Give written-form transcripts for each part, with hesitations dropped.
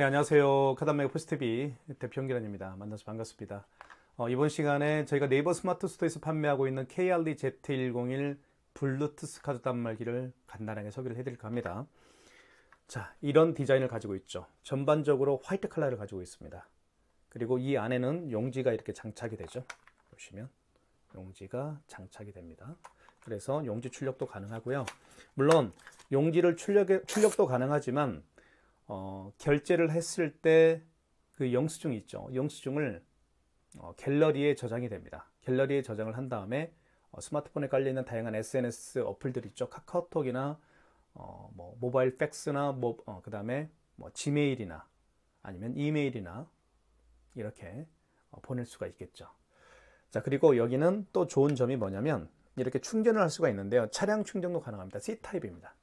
안녕하세요. 카단메가 포스TV 대표 홍기란입니다. 만나서 반갑습니다. 이번 시간에 저희가 네이버 스마트 스토어에서 판매하고 있는 KRD-Z101 블루투스 카드 단말기를 간단하게 소개를 해드릴까 합니다. 자, 이런 디자인을 가지고 있죠. 전반적으로 화이트 컬러를 가지고 있습니다. 그리고 이 안에는 용지가 이렇게 장착이 되죠. 보시면 용지가 장착이 됩니다. 그래서 용지 출력도 가능하고요. 물론 용지를 출력도 가능하지만 결제를 했을 때 그 영수증이 있죠. 영수증을 갤러리에 저장이 됩니다. 갤러리에 저장을 한 다음에 스마트폰에 깔려있는 다양한 SNS 어플들 있죠. 카카오톡이나 뭐 모바일 팩스나 그 다음에 뭐 지메일이나 아니면 이메일이나 이렇게 보낼 수가 있겠죠. 자, 그리고 여기는 또 좋은 점이 뭐냐면 이렇게 충전을 할 수가 있는데요. 차량 충전도 가능합니다. C타입입니다.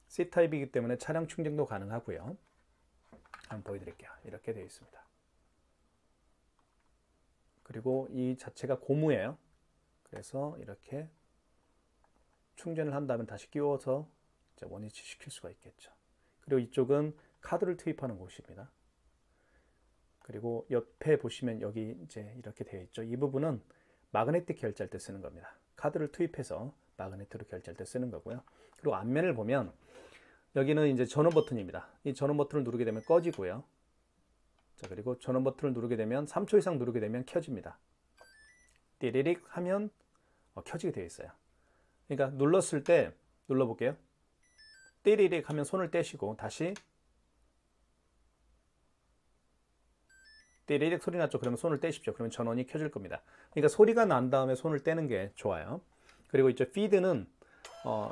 C타입이기 때문에 차량 충전도 가능하고요. 한번 보여드릴게요. 이렇게 되어 있습니다. 그리고 이 자체가 고무예요. 그래서 이렇게 충전을 한 다음에 다시 끼워서 이제 원위치 시킬 수가 있겠죠. 그리고 이쪽은 카드를 투입하는 곳입니다. 그리고 옆에 보시면 여기 이제 이렇게 되어 있죠. 이 부분은 마그네틱 결제할 때 쓰는 겁니다. 카드를 투입해서 마그네틱으로 결제할 때 쓰는 거고요. 그리고 앞면을 보면 여기는 이제 전원 버튼입니다. 이 전원 버튼을 누르게 되면 꺼지고요. 자, 그리고 전원 버튼을 누르게 되면 3초 이상 누르게 되면 켜집니다. 띠리릭 하면 켜지게 되어 있어요. 그러니까 눌렀을 때 눌러볼게요. 띠리릭 하면 손을 떼시고 다시 띠리릭 소리 났죠? 그러면 손을 떼십시오. 그러면 전원이 켜질 겁니다. 그러니까 소리가 난 다음에 손을 떼는 게 좋아요. 그리고 이제 피드는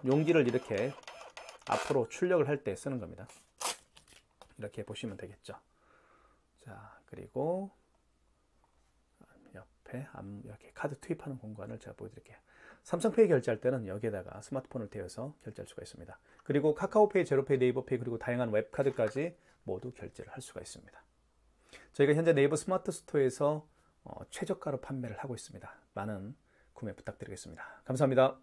용기를 이렇게 앞으로 출력을 할 때 쓰는 겁니다. 이렇게 보시면 되겠죠. 자, 그리고 옆에 이렇게 카드 투입하는 공간을 제가 보여드릴게요. 삼성페이 결제할 때는 여기에다가 스마트폰을 대어서 결제할 수가 있습니다. 그리고 카카오페이, 제로페이, 네이버페이 그리고 다양한 웹카드까지 모두 결제를 할 수가 있습니다. 저희가 현재 네이버 스마트 스토어에서 최저가로 판매를 하고 있습니다. 많은 구매 부탁드리겠습니다. 감사합니다.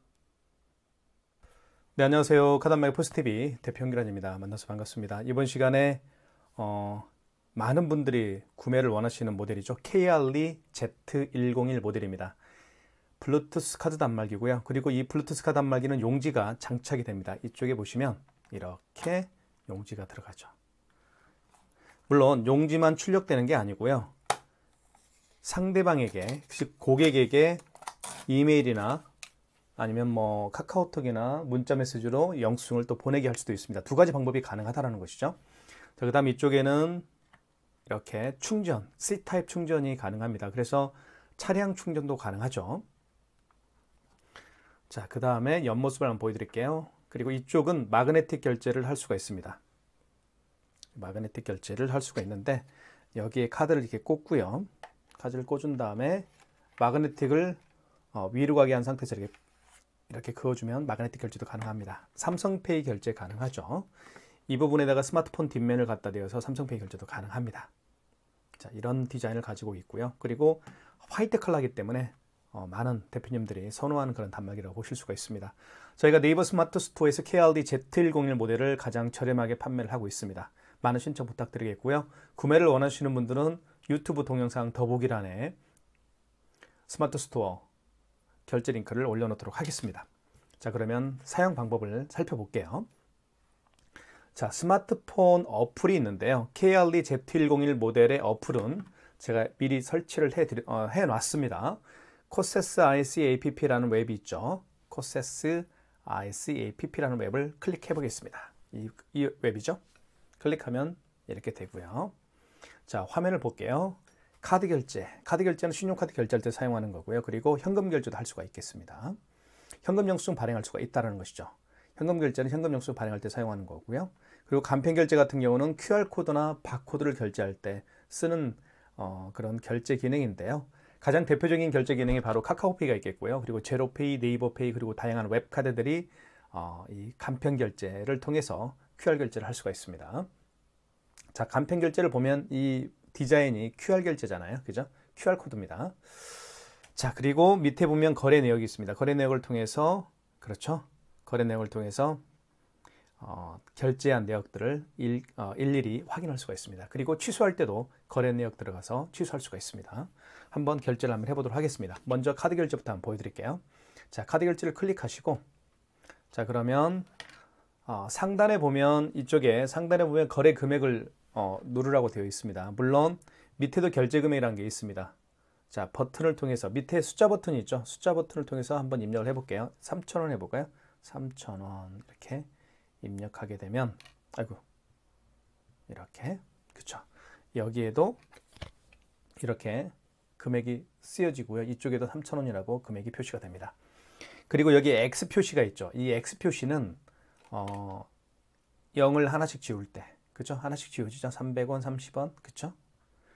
네, 안녕하세요. 카단메가 포스TV 대표 홍기란입니다. 만나서 반갑습니다. 이번 시간에 많은 분들이 구매를 원하시는 모델이죠. KRD-Z101 모델입니다. 블루투스 카드 단말기고요. 그리고 이 블루투스 카드 단말기는 용지가 장착이 됩니다. 이쪽에 보시면 이렇게 용지가 들어가죠. 물론 용지만 출력되는 게 아니고요. 상대방에게, 즉 고객에게 이메일이나 아니면 뭐 카카오톡이나 문자 메시지로 영수증을 또 보내게 할 수도 있습니다. 두 가지 방법이 가능하다는 것이죠. 자, 그 다음 이쪽에는 이렇게 충전, C타입 충전이 가능합니다. 그래서 차량 충전도 가능하죠. 자, 그 다음에 옆모습을 한번 보여드릴게요. 그리고 이쪽은 마그네틱 결제를 할 수가 있습니다. 마그네틱 결제를 할 수가 있는데 여기에 카드를 이렇게 꽂고요. 카드를 꽂은 다음에 마그네틱을 위로 가게 한 상태에서 이렇게 그어주면 마그네틱 결제도 가능합니다. 삼성페이 결제 가능하죠. 이 부분에다가 스마트폰 뒷면을 갖다 대어서 삼성페이 결제도 가능합니다. 자, 이런 디자인을 가지고 있고요. 그리고 화이트 컬러이기 때문에 많은 대표님들이 선호하는 그런 단말기라고 보실 수가 있습니다. 저희가 네이버 스마트 스토어에서 KRD-Z101 모델을 가장 저렴하게 판매를 하고 있습니다. 많은 신청 부탁드리겠고요. 구매를 원하시는 분들은 유튜브 동영상 더보기란에 스마트 스토어 결제 링크를 올려놓도록 하겠습니다. 자, 그러면 사용 방법을 살펴볼게요. 자, 스마트폰 어플이 있는데요. KRD-Z101 모델의 어플은 제가 미리 설치를 해놨습니다. 코세스 IC app라는 웹이 있죠. 코세스 IC app라는 웹을 클릭해 보겠습니다. 이 웹이죠. 클릭하면 이렇게 되고요. 자, 화면을 볼게요. 카드 결제. 카드 결제는 신용카드 결제할 때 사용하는 거고요. 그리고 현금 결제도 할 수가 있겠습니다. 현금 영수증 발행할 수가 있다는 것이죠. 현금 결제는 현금 영수증 발행할 때 사용하는 거고요. 그리고 간편 결제 같은 경우는 QR코드나 바코드를 결제할 때 쓰는 그런 결제 기능인데요. 가장 대표적인 결제 기능이 바로 카카오페이가 있겠고요. 그리고 제로페이, 네이버페이 그리고 다양한 웹카드들이 이 간편 결제를 통해서 QR 결제를 할 수가 있습니다. 자, 간편 결제를 보면 이 디자인이 QR 결제잖아요. 그죠? QR코드입니다. 자, 그리고 밑에 보면 거래 내역이 있습니다. 거래 내역을 통해서, 그렇죠? 거래 내역을 통해서 결제한 내역들을 일일이 확인할 수가 있습니다. 그리고 취소할 때도 거래 내역 들어가서 취소할 수가 있습니다. 한번 결제를 한번 해보도록 하겠습니다. 먼저 카드 결제부터 한번 보여드릴게요. 자, 카드 결제를 클릭하시고, 자, 그러면 상단에 보면 거래 금액을 누르라고 되어 있습니다. 물론 밑에도 결제 금액이라는 게 있습니다. 자, 버튼을 통해서 밑에 숫자 버튼이 있죠. 숫자 버튼을 통해서 한번 입력을 해볼게요. 3,000원 해볼까요? 3,000원 이렇게 입력하게 되면, 아이고, 이렇게, 그쵸. 여기에도 이렇게 금액이 쓰여지고요. 이쪽에도 3,000원이라고 금액이 표시가 됩니다. 그리고 여기에 X 표시가 있죠. 이 X 표시는 0을 하나씩 지울 때, 그죠? 하나씩 지워지죠. 300원, 30원, 그쵸?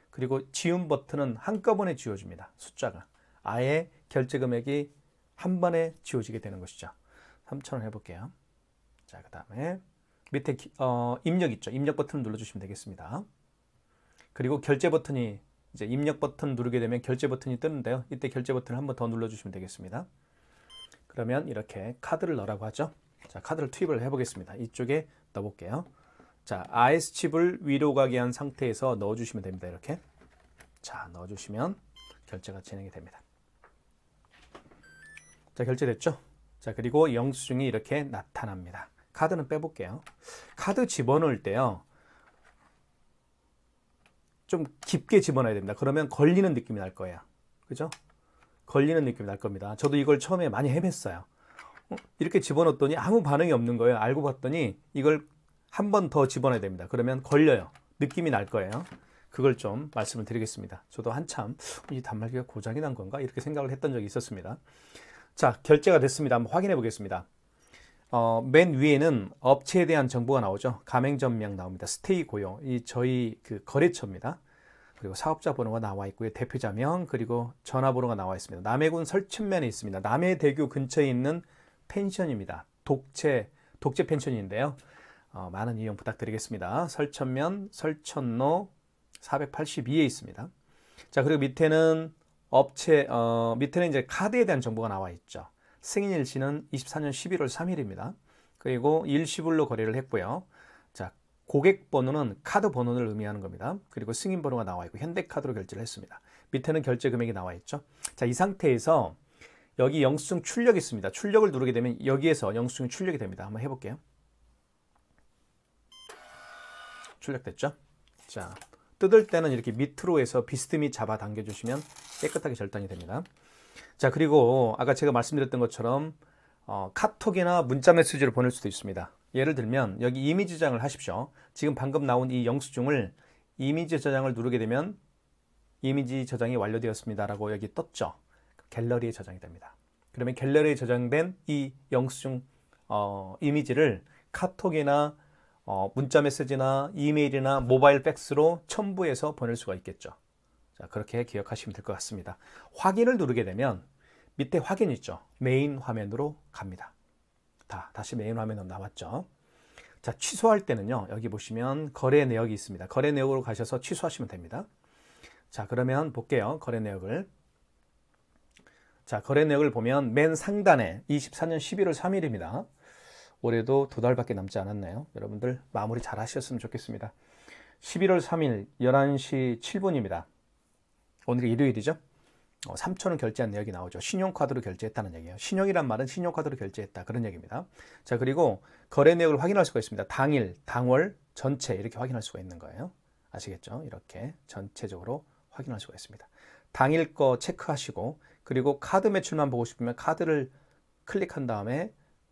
그리고 지운 버튼은 한꺼번에 지워집니다. 숫자가. 아예 결제 금액이 한 번에 지워지게 되는 것이죠. 3,000원 해볼게요. 자, 그 다음에 밑에 입력 있죠. 입력 버튼을 눌러주시면 되겠습니다. 그리고 결제 버튼이 이제 입력 버튼 누르게 되면 결제 버튼이 뜨는데요. 이때 결제 버튼을 한번 더 눌러주시면 되겠습니다. 그러면 이렇게 카드를 넣으라고 하죠. 자, 카드를 투입을 해보겠습니다. 이쪽에 넣어볼게요. 자, RS칩을 위로 가게 한 상태에서 넣어주시면 됩니다. 이렇게. 자, 넣어주시면 결제가 진행이 됩니다. 자, 결제됐죠? 자, 그리고 영수증이 이렇게 나타납니다. 카드는 빼볼게요. 카드 집어넣을 때요, 좀 깊게 집어넣어야 됩니다. 그러면 걸리는 느낌이 날 거예요. 그죠? 걸리는 느낌이 날 겁니다. 저도 이걸 처음에 많이 헤맸어요. 이렇게 집어넣었더니 아무 반응이 없는 거예요. 알고 봤더니 이걸 한 번 더 집어넣어야 됩니다. 그러면 걸려요. 느낌이 날 거예요. 그걸 좀 말씀을 드리겠습니다. 저도 한참 이 단말기가 고장이 난 건가? 이렇게 생각을 했던 적이 있었습니다. 자, 결제가 됐습니다. 한번 확인해 보겠습니다. 맨 위에는 업체에 대한 정보가 나오죠. 가맹점명 나옵니다. 스테이 고용, 이 저희 그 거래처입니다. 그리고 사업자 번호가 나와 있고요. 대표자명, 그리고 전화번호가 나와 있습니다. 남해군 설천면에 있습니다. 남해대교 근처에 있는 펜션입니다. 독채 펜션인데요. 많은 이용 부탁드리겠습니다. 설천면 설천로 482에 있습니다. 자, 그리고 밑에는 밑에는 이제 카드에 대한 정보가 나와 있죠. 승인 일시는 24년 11월 3일입니다. 그리고 일시불로 거래를 했고요. 자, 고객 번호는 카드 번호를 의미하는 겁니다. 그리고 승인 번호가 나와 있고 현대카드로 결제를 했습니다. 밑에는 결제 금액이 나와 있죠. 자, 이 상태에서 여기 영수증 출력이 있습니다. 출력을 누르게 되면 여기에서 영수증이 출력이 됩니다. 한번 해볼게요. 출력됐죠? 자, 뜯을 때는 이렇게 밑으로 해서 비스듬히 잡아 당겨주시면 깨끗하게 절단이 됩니다. 자, 그리고 아까 제가 말씀드렸던 것처럼 카톡이나 문자 메시지를 보낼 수도 있습니다. 예를 들면 여기 이미지 저장을 하십시오. 지금 방금 나온 이 영수증을 이미지 저장을 누르게 되면 이미지 저장이 완료되었습니다 라고 여기 떴죠. 갤러리에 저장이 됩니다. 그러면 갤러리에 저장된 이 영수증 이미지를 카톡이나 문자 메시지나 이메일이나 모바일 팩스로 첨부해서 보낼 수가 있겠죠. 자, 그렇게 기억하시면 될 것 같습니다. 확인을 누르게 되면 밑에 확인 있죠. 메인 화면으로 갑니다. 다시 메인 화면으로 나왔죠. 자, 취소할 때는요. 여기 보시면 거래 내역이 있습니다. 거래 내역으로 가셔서 취소하시면 됩니다. 자, 그러면 볼게요. 거래 내역을. 자, 거래 내역을 보면 맨 상단에 24년 11월 3일입니다. 올해도 2달밖에 남지 않았나요? 여러분들 마무리 잘 하셨으면 좋겠습니다. 11월 3일 11시 7분입니다. 오늘이 일요일이죠. 3,000원 결제한 내역이 나오죠. 신용카드로 결제했다는 얘기예요. 신용이란 말은 신용카드로 결제했다. 그런 얘기입니다. 자, 그리고 거래 내역을 확인할 수가 있습니다. 당일, 당월, 전체 이렇게 확인할 수가 있는 거예요. 아시겠죠? 이렇게 전체적으로 확인할 수가 있습니다. 당일 거 체크하시고, 그리고 카드 매출만 보고 싶으면 카드를 클릭한 다음에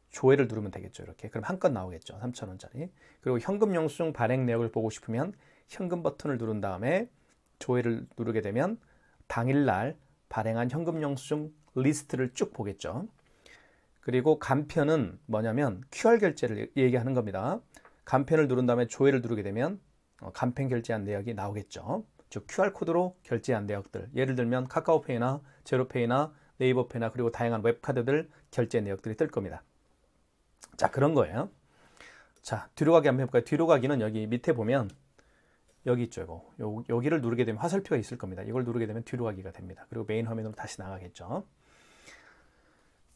조회를 누르면 되겠죠. 이렇게. 그럼 한 건 나오겠죠. 3,000원짜리. 그리고 현금 영수증 발행 내역을 보고 싶으면 현금 버튼을 누른 다음에 조회를 누르게 되면 당일날 발행한 현금 영수증 리스트를 쭉 보겠죠. 그리고 간편은 뭐냐면 QR 결제를 얘기하는 겁니다. 간편을 누른 다음에 조회를 누르게 되면 간편 결제한 내역이 나오겠죠. 즉 QR코드로 결제한 내역들. 예를 들면 카카오페이나 제로페이나 네이버페이나 그리고 다양한 웹카드들 결제 내역들이 뜰 겁니다. 자, 그런 거예요. 자, 뒤로 가기 한번 해볼까요? 뒤로 가기는 여기 밑에 보면 여기 있죠. 여기를 누르게 되면 화살표가 있을 겁니다. 이걸 누르게 되면 뒤로 가기가 됩니다. 그리고 메인 화면으로 다시 나가겠죠.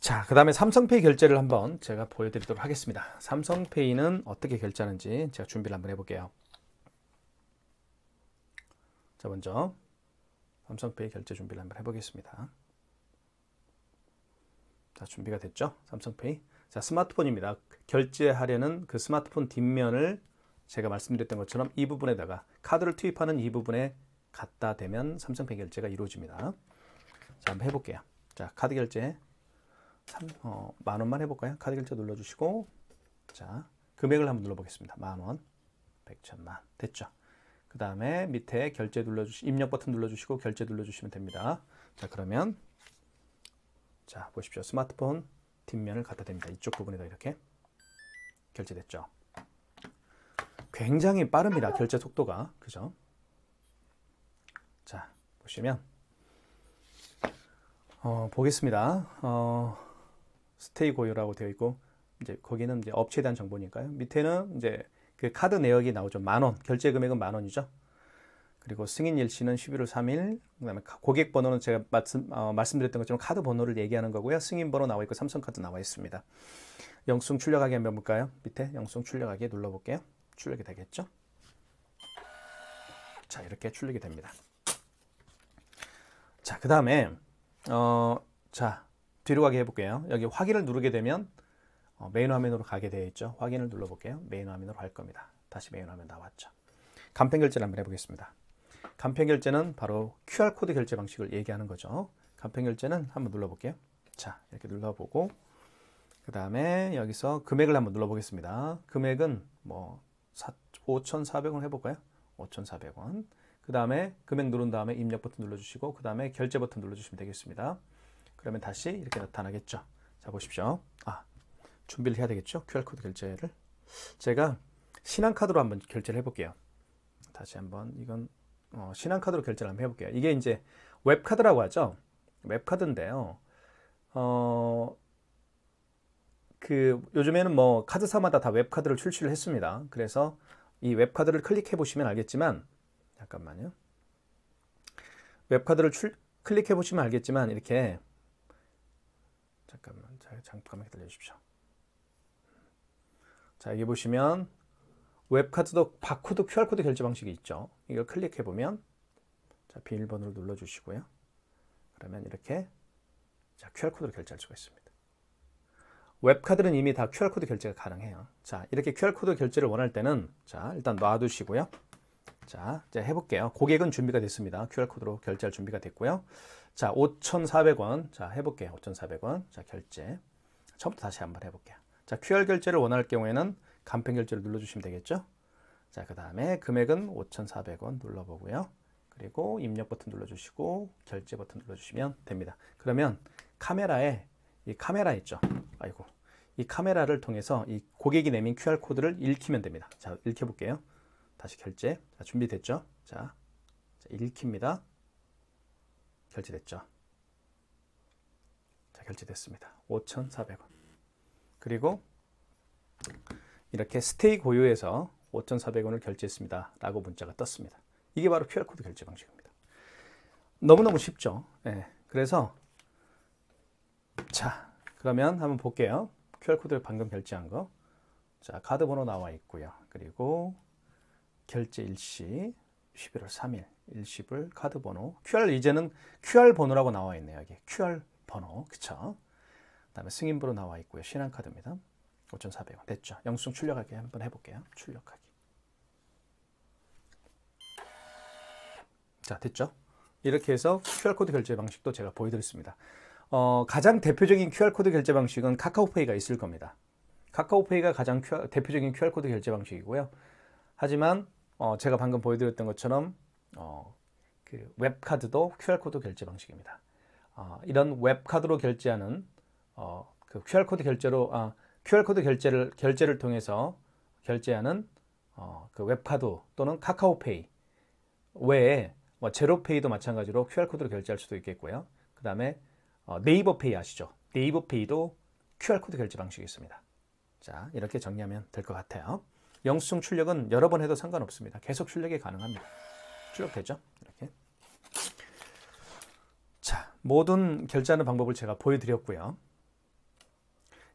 자, 그 다음에 삼성페이 결제를 한번 제가 보여드리도록 하겠습니다. 삼성페이는 어떻게 결제하는지 제가 준비를 한번 해볼게요. 자, 먼저 삼성페이 결제 준비를 한번 해보겠습니다. 자, 준비가 됐죠? 삼성페이. 자, 스마트폰입니다. 결제하려는 그 스마트폰 뒷면을 제가 말씀드렸던 것처럼 이 부분에다가 카드를 투입하는 이 부분에 갖다 대면 삼성페이 결제가 이루어집니다. 자, 한번 해볼게요. 자, 카드 결제 10,000원만 해볼까요? 카드 결제 눌러주시고, 자, 금액을 한번 눌러보겠습니다. 10,000원, 100,000만 됐죠? 그 다음에 밑에 결제 입력 버튼 눌러주시고 결제 눌러주시면 됩니다. 자, 그러면 자, 보십시오. 스마트폰 뒷면을 갖다 댑니다. 이쪽 부분에다 이렇게 결제됐죠. 굉장히 빠릅니다. 결제 속도가. 그죠? 자, 보시면 보겠습니다. 스테이 고유라고 되어 있고 이제 거기는 이제 업체에 대한 정보니까요. 밑에는 이제 그 카드 내역이 나오죠. 10,000원. 결제 금액은 10,000원이죠. 그리고 승인 일시는 11월 3일. 그다음에 고객 번호는 제가 말씀드렸던 것처럼 카드 번호를 얘기하는 거고요. 승인 번호 나와 있고 삼성카드 나와 있습니다. 영수증 출력하기 한번 볼까요? 밑에 영수증 출력하기 눌러볼게요. 출력이 되겠죠? 자, 이렇게 출력이 됩니다. 자, 그 다음에 자, 뒤로 가게 해볼게요. 여기 확인을 누르게 되면 메인 화면으로 가게 되어 있죠. 확인을 눌러볼게요. 메인 화면으로 갈 겁니다. 다시 메인 화면 나왔죠. 간편 결제를 한번 해보겠습니다. 간편 결제는 바로 QR코드 결제 방식을 얘기하는 거죠. 간편 결제는 한번 눌러볼게요. 자, 이렇게 눌러보고 그 다음에 여기서 금액을 한번 눌러보겠습니다. 금액은 뭐 5,400원 해볼까요? 5,400원. 그 다음에 금액 누른 다음에 입력 버튼 눌러주시고 그 다음에 결제 버튼 눌러주시면 되겠습니다. 그러면 다시 이렇게 나타나겠죠. 자, 보십시오. 준비를 해야 되겠죠. QR코드 결제를. 제가 신한카드로 한번 결제를 해볼게요. 다시 한번 이건 신한카드로 결제를 한번 해볼게요. 이게 이제 웹카드라고 하죠. 웹카드인데요. 요즘에는 뭐 카드사마다 다 웹카드를 출시를 했습니다. 그래서 이 웹카드를 클릭해 보시면 알겠지만, 잠깐만요. 웹카드를 클릭해 보시면 알겠지만 이렇게 잠깐만 기다려 주십시오. 자, 여기 보시면 웹카드도 바코드, QR코드 결제 방식이 있죠. 이걸 클릭해 보면 자, 비밀번호를 눌러 주시고요. 그러면 이렇게 자, QR코드로 결제할 수가 있습니다. 웹카드는 이미 다 QR코드 결제가 가능해요. 자, 이렇게 QR코드 결제를 원할 때는 자, 일단 놔두시고요. 자, 이제 해볼게요. 고객은 준비가 됐습니다. QR코드로 결제할 준비가 됐고요. 자, 5,400원. 자, 해볼게요. 5,400원. 자, 결제. 처음부터 다시 한번 해볼게요. 자, QR 결제를 원할 경우에는 간편 결제를 눌러주시면 되겠죠. 자, 그 다음에 금액은 5,400원 눌러보고요. 그리고 입력 버튼 눌러주시고 결제 버튼 눌러주시면 됩니다. 그러면 카메라에 이 카메라 있죠. 아이고, 이 카메라를 통해서 이 고객이 내민 QR코드를 읽히면 됩니다. 자, 읽혀볼게요. 다시 결제. 자, 준비됐죠? 자, 읽힙니다. 결제됐죠? 자, 결제됐습니다. 5,400원. 그리고 이렇게 스테이 고유에서 5,400원을 결제했습니다. 라고 문자가 떴습니다. 이게 바로 QR코드 결제 방식입니다. 너무너무 쉽죠? 네. 그래서 자, 그러면 한번 볼게요. QR코드를 방금 결제한 거. 자, 카드 번호 나와 있고요. 그리고 결제 일시 11월 3일 일시불 카드 번호 이제는 QR 번호라고 나와 있네요. 여기 QR 번호. 그쵸? 그다음에 승인 번호 나와 있고요. 신한카드입니다. 5,400원 됐죠? 영수증 출력하기 한번 해볼게요. 출력하기. 자, 됐죠? 이렇게 해서 QR코드 결제 방식도 제가 보여드렸습니다. 가장 대표적인 QR코드 결제 방식은 카카오페이가 있을 겁니다. 카카오페이가 가장 대표적인 QR코드 결제 방식이고요. 하지만 제가 방금 보여드렸던 것처럼 그 웹카드도 QR코드 결제 방식입니다. 이런 웹카드로 결제하는 그 QR코드 결제를 통해서 결제하는 그 웹카드 또는 카카오페이 외에 뭐 제로페이도 마찬가지로 QR코드로 결제할 수도 있겠고요. 그 다음에 네이버페이 아시죠? 네이버페이도 QR코드 결제 방식이 있습니다. 자, 이렇게 정리하면 될 것 같아요. 영수증 출력은 여러 번 해도 상관없습니다. 계속 출력이 가능합니다. 출력되죠? 이렇게. 자, 모든 결제하는 방법을 제가 보여드렸고요.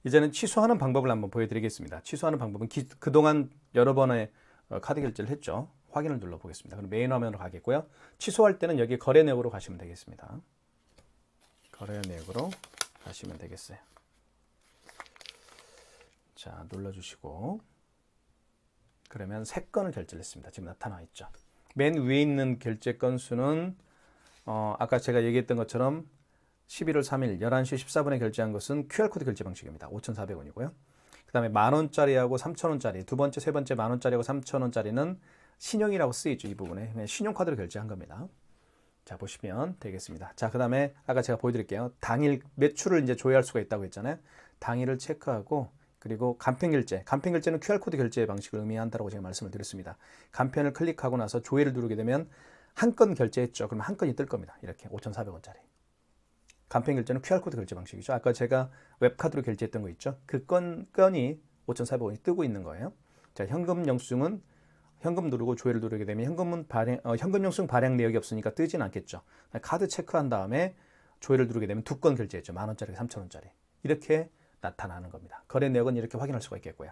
이제는 취소하는 방법을 한번 보여드리겠습니다. 취소하는 방법은 그동안 여러 번의 카드 결제를 했죠. 확인을 눌러보겠습니다. 그럼 메인 화면으로 가겠고요. 취소할 때는 여기 거래 내역으로 가시면 되겠습니다. 거래 내역으로 가시면 되겠어요. 자, 눌러주시고 그러면 3건을 결제를 했습니다. 지금 나타나 있죠. 맨 위에 있는 결제 건수는 아까 제가 얘기했던 것처럼 11월 3일 11시 14분에 결제한 것은 QR코드 결제 방식입니다. 5,400원이고요. 그 다음에 만원짜리하고 3,000원짜리, 두 번째, 세 번째 만원짜리하고 3,000원짜리는 신용이라고 쓰이죠. 이 부분에. 신용카드로 결제한 겁니다. 자, 보시면 되겠습니다. 자, 그 다음에 아까 제가 보여드릴게요. 당일 매출을 이제 조회할 수가 있다고 했잖아요. 당일을 체크하고 그리고 간편결제. 간편결제는 QR코드 결제 방식을 의미한다고 제가 말씀을 드렸습니다. 간편을 클릭하고 나서 조회를 누르게 되면 한 건 결제했죠. 그러면 한 건이 뜰 겁니다. 이렇게 5,400원짜리. 간편결제는 QR코드 결제 방식이죠. 아까 제가 웹카드로 결제했던 거 있죠. 그 건이 5,400원이 뜨고 있는 거예요. 자, 현금 영수증은 현금 누르고 조회를 누르게 되면 현금 영수증 발행 내역이 없으니까 뜨진 않겠죠. 카드 체크한 다음에 조회를 누르게 되면 2건 결제했죠. 만원짜리, 3,000원짜리. 이렇게 나타나는 겁니다. 거래 내역은 이렇게 확인할 수가 있겠고요.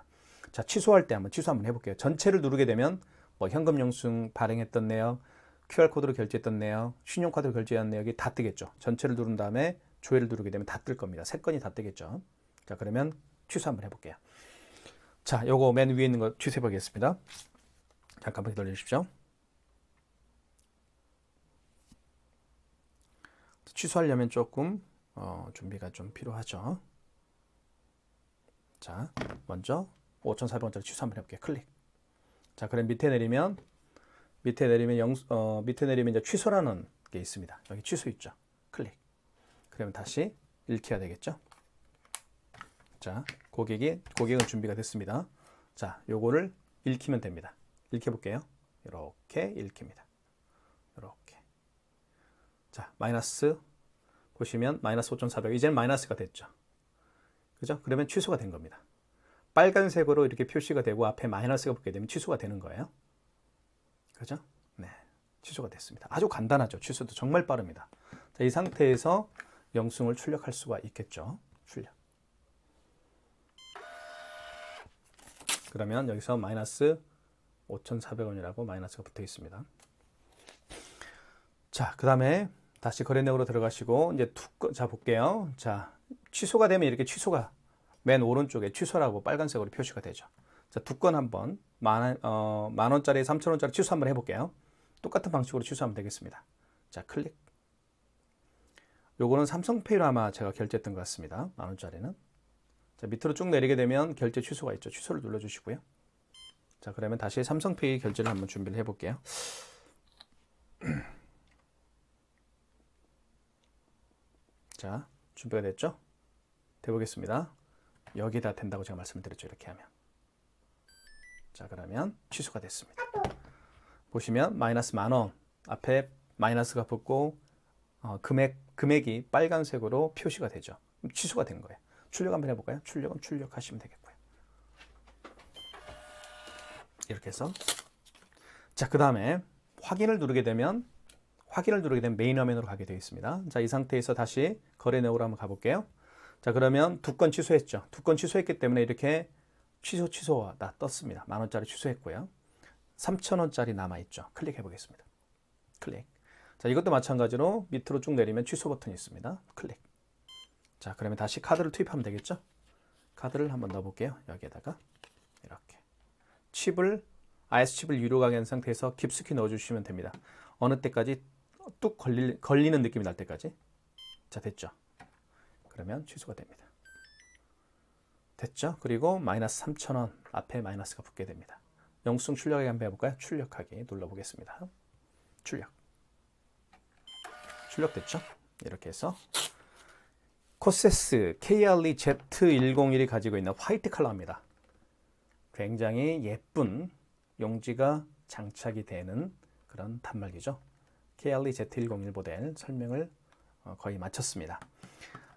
자, 취소할 때 취소 한번 해볼게요. 전체를 누르게 되면 뭐 현금 영수증 발행했던 내역, QR코드로 결제했던 내역, 신용카드로 결제한 내역이 다 뜨겠죠. 전체를 누른 다음에 조회를 누르게 되면 다 뜰 겁니다. 3건이 다 뜨겠죠. 자, 그러면 취소 한번 해볼게요. 자, 요거 맨 위에 있는 거 취소해 보겠습니다. 잠깐만 기다려 주십시오. 취소하려면 조금 준비가 좀 필요하죠. 자, 먼저 5,400원짜리 취소 한번 해볼게요. 클릭. 자, 그럼 밑에 내리면 이제 취소라는 게 있습니다. 여기 취소 있죠. 클릭. 그러면 다시 읽혀야 되겠죠. 자, 고객은 준비가 됐습니다. 자, 요거를 읽히면 됩니다. 읽혀볼게요. 이렇게 읽힙니다. 이렇게. 자, 마이너스 보시면 마이너스 5,400. 이제는 마이너스가 됐죠. 그죠? 그러면 취소가 된 겁니다. 빨간색으로 이렇게 표시가 되고 앞에 마이너스가 붙게 되면 취소가 되는 거예요. 그죠? 네. 취소가 됐습니다. 아주 간단하죠. 취소도 정말 빠릅니다. 자, 이 상태에서 영수증을 출력할 수가 있겠죠. 출력. 그러면 여기서 마이너스 5,400원이라고 마이너스가 붙어 있습니다. 자, 그 다음에 다시 거래 내역으로 들어가시고 이제 자, 볼게요. 자, 취소가 되면 이렇게 취소가 맨 오른쪽에 취소라고 빨간색으로 표시가 되죠. 자, 2건 한번 만원짜리, 3,000원짜리 취소 한번 해볼게요. 똑같은 방식으로 취소하면 되겠습니다. 자, 클릭. 요거는 삼성페이로 아마 제가 결제했던 것 같습니다. 만원짜리는. 자, 밑으로 쭉 내리게 되면 결제 취소가 있죠. 취소를 눌러주시고요. 자, 그러면 다시 삼성페이 결제를 한번 준비를 해볼게요. 자, 준비가 됐죠? 돼보겠습니다. 여기다 된다고 제가 말씀을 드렸죠. 이렇게 하면. 자, 그러면 취소가 됐습니다. 보시면 마이너스 만원 앞에 마이너스가 붙고 금액이 빨간색으로 표시가 되죠. 취소가 된 거예요. 출력 한번 해볼까요? 출력은 출력하시면 되겠고요. 이렇게 해서 자, 그 다음에 확인을 누르게 되면 메인 화면으로 가게 되어 있습니다. 자, 이 상태에서 다시 거래 내역으로 한번 가볼게요. 자, 그러면 2건 취소했죠. 2건 취소했기 때문에 이렇게 취소가 다 떴습니다. 만원짜리 취소했고요. 3,000원짜리 남아있죠. 클릭해 보겠습니다. 클릭. 자, 이것도 마찬가지로 밑으로 쭉 내리면 취소 버튼이 있습니다. 클릭. 자, 그러면 다시 카드를 투입하면 되겠죠. 카드를 한번 넣어볼게요. 여기에다가 이렇게 IS칩을 유료 가게한 상태에서 깊숙이 넣어주시면 됩니다. 어느 때까지 뚝 걸리는 느낌이 날 때까지. 자, 됐죠. 그러면 취소가 됩니다. 됐죠. 그리고 마이너스 3,000원 앞에 마이너스가 붙게 됩니다. 영수증 출력하기 한번 해볼까요? 출력하기 눌러보겠습니다. 출력됐죠. 이렇게 해서 코세스 KRE Z101이 가지고 있는 화이트 컬러입니다. 굉장히 예쁜 용지가 장착이 되는 그런 단말기죠. KRE Z101 모델 설명을 거의 마쳤습니다.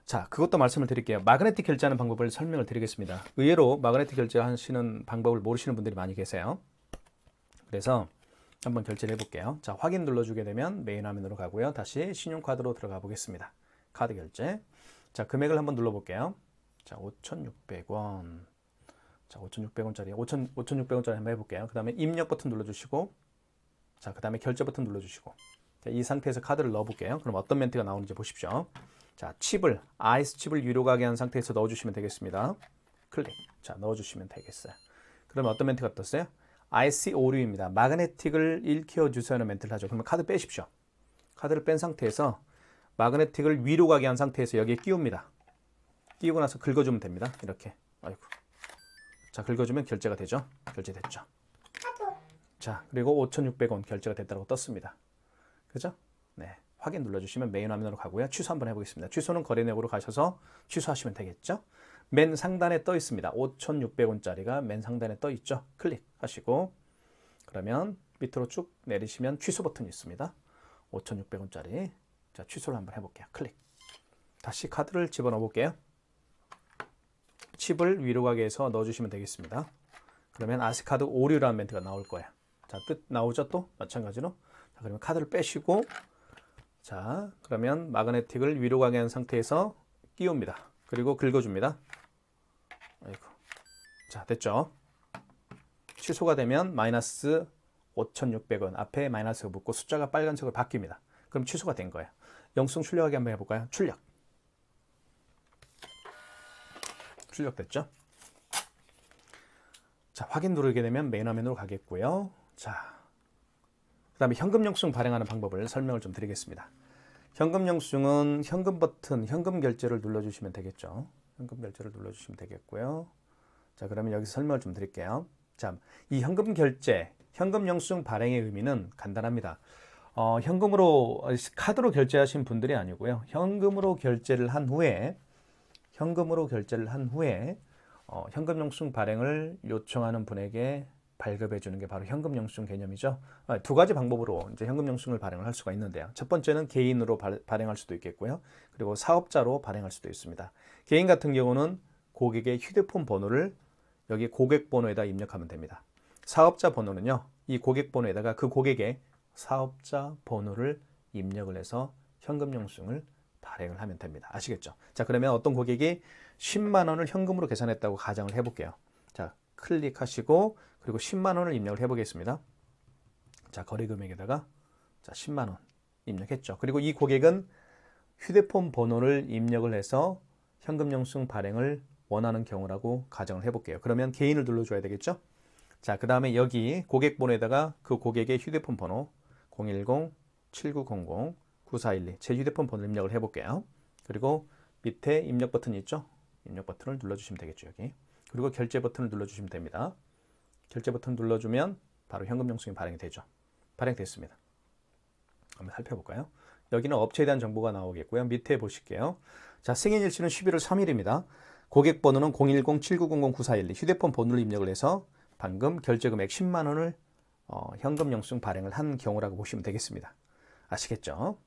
자, 그것도 말씀을 드릴게요. 마그네틱 결제하는 방법을 설명을 드리겠습니다. 의외로 마그네틱 결제하시는 방법을 모르시는 분들이 많이 계세요. 그래서 한번 결제를 해볼게요. 자, 확인 눌러주게 되면 메인 화면으로 가고요. 다시 신용카드로 들어가 보겠습니다. 카드 결제. 자, 금액을 한번 눌러볼게요. 자, 5,600원. 자, 5,600원짜리, 5,600원짜리 한번 해볼게요. 그 다음에 입력 버튼 눌러주시고, 자, 그 다음에 결제 버튼 눌러주시고, 자, 이 상태에서 카드를 넣어볼게요. 그럼 어떤 멘트가 나오는지 보십시오. 자, 칩을, 아이스 칩을 위로 가게 한 상태에서 넣어주시면 되겠습니다. 클릭. 자, 넣어주시면 되겠어요. 그러면 어떤 멘트가 떴어요? IC 오류입니다. 마그네틱을 일으켜주세요 하는 멘트를 하죠. 그러면 카드 빼십시오. 카드를 뺀 상태에서 마그네틱을 위로 가게 한 상태에서 여기에 끼웁니다. 끼우고 나서 긁어주면 됩니다. 이렇게. 아이고. 자, 긁어주면 결제가 되죠. 결제됐죠. 자, 그리고 5,600원 결제가 됐다고 떴습니다. 그죠? 네. 확인 눌러주시면 메인 화면으로 가고요. 취소 한번 해보겠습니다. 취소는 거래 내역으로 가셔서 취소하시면 되겠죠? 맨 상단에 떠 있습니다. 5,600원짜리가 맨 상단에 떠 있죠? 클릭하시고 그러면 밑으로 쭉 내리시면 취소 버튼이 있습니다. 5,600원짜리. 자, 취소를 한번 해볼게요. 클릭. 다시 카드를 집어넣어 볼게요. 칩을 위로 가게 해서 넣어주시면 되겠습니다. 그러면 아시카드 오류라는 멘트가 나올 거예요. 자, 뜻 나오죠? 또 마찬가지로. 자, 그러면 카드를 빼시고 자, 그러면 마그네틱을 위로 가게 한 상태에서 끼웁니다. 그리고 긁어줍니다. 아이고. 자, 됐죠? 취소가 되면 마이너스 5,600원 앞에 마이너스가 붙고 숫자가 빨간색으로 바뀝니다. 그럼 취소가 된 거예요. 영수증 출력하기 한번 해볼까요? 출력. 출력됐죠? 자, 확인 누르게 되면 메인 화면으로 가겠고요. 자, 그 다음에 현금 영수증 발행하는 방법을 설명을 좀 드리겠습니다. 현금 영수증은 현금 버튼, 현금 결제를 눌러주시면 되겠죠. 현금 결제를 눌러주시면 되겠고요. 자, 그러면 여기서 설명을 좀 드릴게요. 자, 이 현금 결제, 현금 영수증 발행의 의미는 간단합니다. 현금으로, 카드로 결제하신 분들이 아니고요. 현금으로 결제를 한 후에 현금 영수증 발행을 요청하는 분에게 발급해 주는 게 바로 현금 영수증 개념이죠. 두 가지 방법으로 이제 현금 영수증을 발행을 할 수가 있는데요. 첫 번째는 개인으로 발행할 수도 있겠고요. 그리고 사업자로 발행할 수도 있습니다. 개인 같은 경우는 고객의 휴대폰 번호를 여기 고객 번호에다 입력하면 됩니다. 사업자 번호는요. 이 고객 번호에다가 그 고객의 사업자 번호를 입력을 해서 현금 영수증을 발행을 하면 됩니다. 아시겠죠? 자, 그러면 어떤 고객이 10만 원을 현금으로 계산했다고 가정을 해볼게요. 자, 클릭하시고 그리고 10만 원을 입력을 해보겠습니다. 자, 거래 금액에다가 자, 10만 원 입력했죠. 그리고 이 고객은 휴대폰 번호를 입력을 해서 현금 영수증 발행을 원하는 경우라고 가정을 해볼게요. 그러면 개인을 눌러줘야 되겠죠? 자, 그 다음에 여기 고객 번호에다가 그 고객의 휴대폰 번호 010-7900-9412 제 휴대폰 번호를 입력을 해볼게요. 그리고 밑에 입력 버튼이 있죠? 입력 버튼을 눌러주시면 되겠죠, 여기. 그리고 결제 버튼을 눌러주시면 됩니다. 결제 버튼 눌러주면 바로 현금 영수증이 발행이 되죠. 발행됐습니다. 한번 살펴볼까요? 여기는 업체에 대한 정보가 나오겠고요. 밑에 보실게요. 자, 승인일치는 11월 3일입니다. 고객 번호는 010-7900-9412 휴대폰 번호를 입력을 해서 방금 결제 금액 10만 원을 현금 영수증 발행을 한 경우라고 보시면 되겠습니다. 아시겠죠?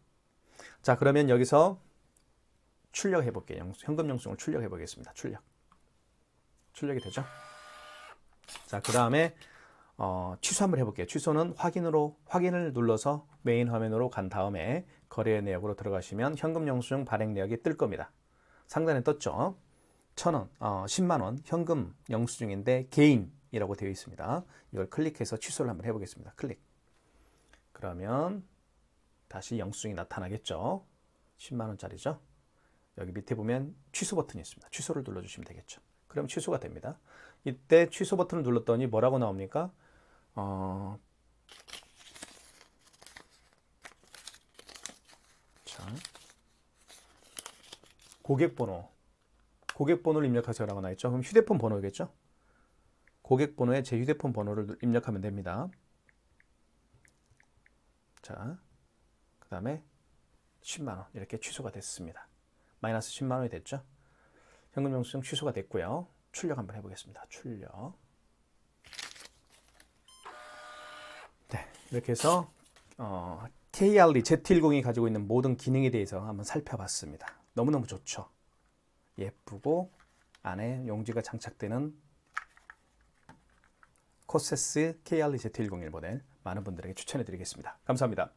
자, 그러면 여기서 출력해 볼게요. 현금 영수증을 출력해 보겠습니다. 출력이 되죠? 자, 그 다음에 취소 한번 해볼게요. 취소는 확인을 눌러서 메인 화면으로 간 다음에 거래 내역으로 들어가시면 현금 영수증 발행 내역이 뜰 겁니다. 상단에 떴죠? 1,000원, 10만 원 현금 영수증인데 개인이라고 되어 있습니다. 이걸 클릭해서 취소를 한번 해보겠습니다. 클릭. 그러면 다시 영수증이 나타나겠죠? 10만 원짜리죠? 여기 밑에 보면 취소 버튼이 있습니다. 취소를 눌러주시면 되겠죠? 그럼 취소가 됩니다. 이때 취소 버튼을 눌렀더니 뭐라고 나옵니까? 자, 고객 번호를 입력하세요라고 나와 있죠. 그럼 휴대폰 번호겠죠? 고객 번호에 제 휴대폰 번호를 입력하면 됩니다. 자, 그 다음에 10만 원 이렇게 취소가 됐습니다. 마이너스 10만 원이 됐죠? 현금 영수증 취소가 됐고요. 출력 한번 해보겠습니다. 출력. 네, 이렇게 해서 KRE Z10이 가지고 있는 모든 기능에 대해서 한번 살펴봤습니다. 너무너무 좋죠. 예쁘고 안에 용지가 장착되는 코세스 KRE Z101 모델 많은 분들에게 추천해 드리겠습니다. 감사합니다.